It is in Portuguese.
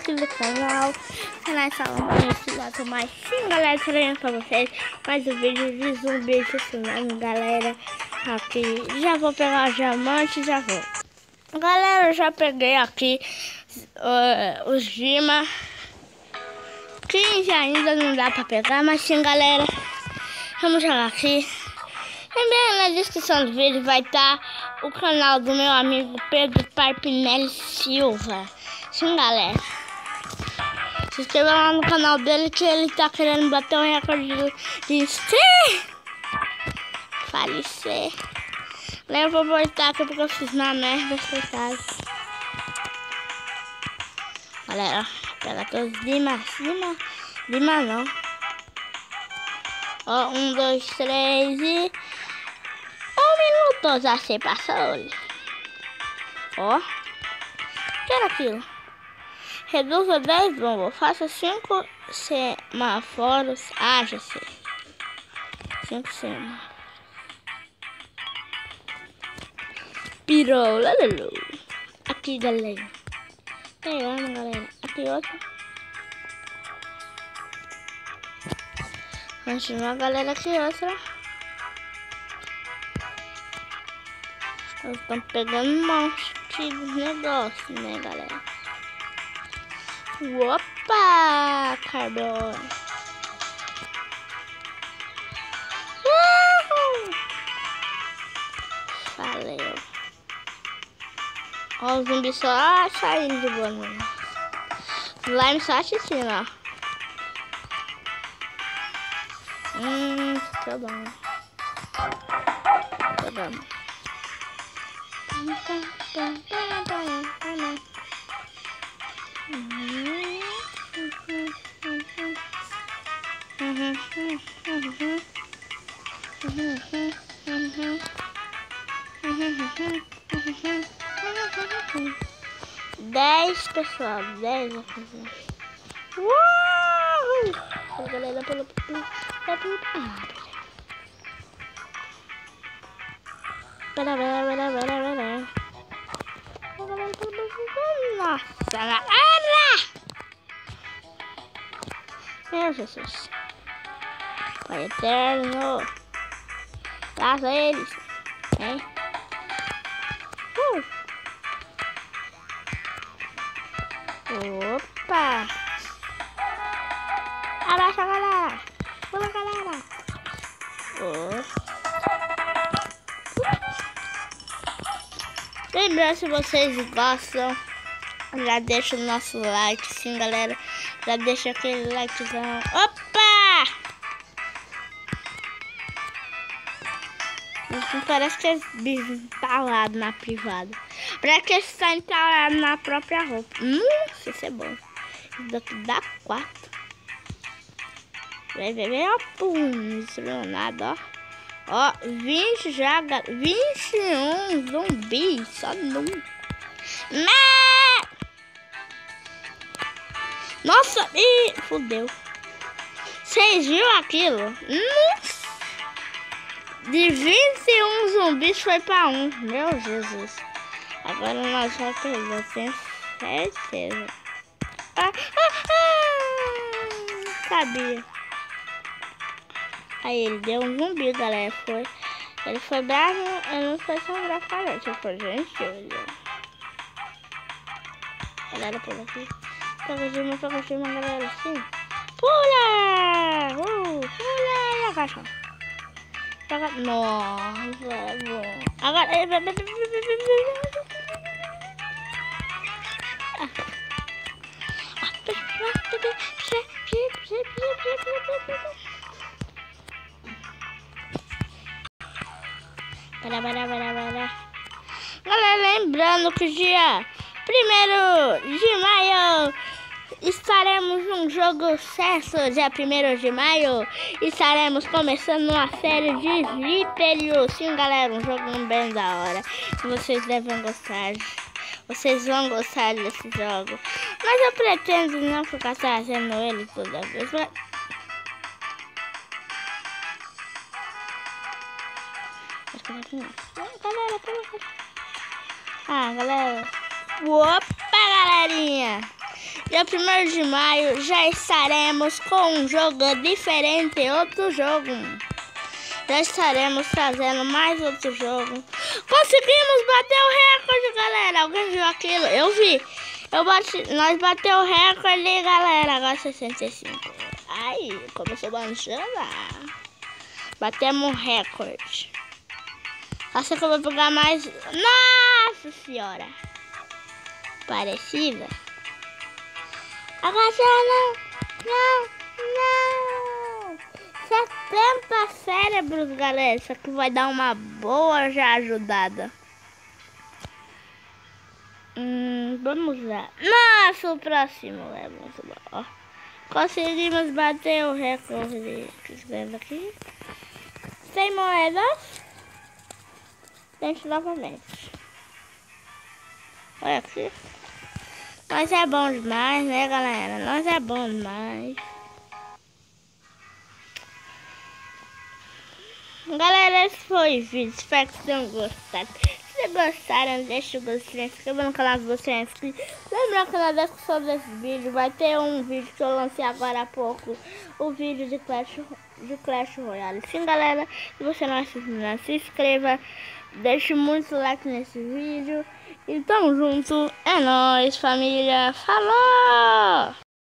inscrito no canal. Canais falando pra ensinar a tomar. Sim, galera, trazendo pra vocês mais um vídeo de zumbi ensinando, galera. Aqui, já vou pegar o diamante, já vou. Galera, eu já peguei aqui os Gima. 15 ainda não dá pra pegar, mas sim, galera. Vamos jogar aqui. Também na descrição do vídeo vai estar o canal do meu amigo Pedro Parpinelli Silva. Sim, galera. Se inscreva lá no canal dele que ele tá querendo bater o recorde de falecer. Eu vou voltar aqui porque eu fiz uma merda, coitado. Galera, pega todos Lima não. Ó, 1, 2, 3 e... 1 minuto já se passou. Ó, o que era aquilo? Reduza 10 bombas, faça 5 semáforos. Ah, já sei. 5 semáforos. Pirou, lalalo. Aqui, galera. Pegando, galera. Aqui outro. Continua, galera. Aqui outra. Nós estamos pegando um monte de negócio, né, galera? Opa! Carbono. Valeu. Ó, o zumbi só saindo de banana. Slime só assistindo, ó. Tá bom. Tá bom. Dez, pessoal, 10 vou fazer. Uau! Galera, pelo. Nossa, galera! Meu Jesus! Pai eterno! Traça eles! Hein? Opa! Abaixa, galera! Pula, galera! Lembrando, se vocês gostam, já deixa o nosso like, sim, galera. Já deixa aquele likezão. Opa! Isso parece que esse bicho entalado na privada. Parece que ele está entalado na própria roupa. Isso é bom. Isso daqui dá 4. Vai, ó. Pum, destruiu nada, ó. Ó, 20 já, 21 zumbis, só num. Nossa, ih, fudeu. Vocês viram aquilo? Nossa. De 21 zumbis foi pra 1. Meu Jesus. Agora nós vamos perder, tenho certeza. Sabia. Aí ele deu um zumbi, galera. Ele foi bravo, ele não foi tão bravo com a gente. Ele foi gentil. Galera, pula aqui. Toca de cima, galera. Assim. Pula! Pula! Agacha. Toca. Nossa, bom. Agora. Galera, lembrando que dia 1º de maio estaremos num jogo sucesso. Dia 1º de maio estaremos começando uma série de Slipperio. Sim, galera, um jogo bem da hora. Vocês devem gostar. Vocês vão gostar desse jogo. Mas eu pretendo não ficar trazendo ele toda vez. Galera, Opa, galerinha! Dia 1º de maio já estaremos com um jogo diferente, outro jogo. Já estaremos trazendo mais outro jogo. Conseguimos bater o recorde, galera. Alguém viu aquilo? Eu vi. Nós bateu o recorde, galera. Agora 65. Ai, começou a jogar. Batemos um recorde. Acho que eu vou pegar mais. Nossa senhora. Parecida. Agora não. 70 cérebros, galera. Isso aqui vai dar uma boa já ajudada. Vamos lá. Nossa, o próximo é muito bom. Ó. Conseguimos bater o recorde. Escreve aqui. 100 moedas. Tente novamente. Olha aqui. Nós é bom demais, né, galera? Nós é bom demais. Galera, esse foi o vídeo. Espero que tenham gostado. Se gostaram, deixa o gostei, se inscreva no canal se você é inscrito. Lembra que na descrição desse vídeo vai ter um vídeo que eu lancei agora há pouco. O vídeo de Clash Royale. Sim, galera, se você não é inscrito, se inscreva. Deixe muito like nesse vídeo. E tamo junto. É nóis, família. Falou!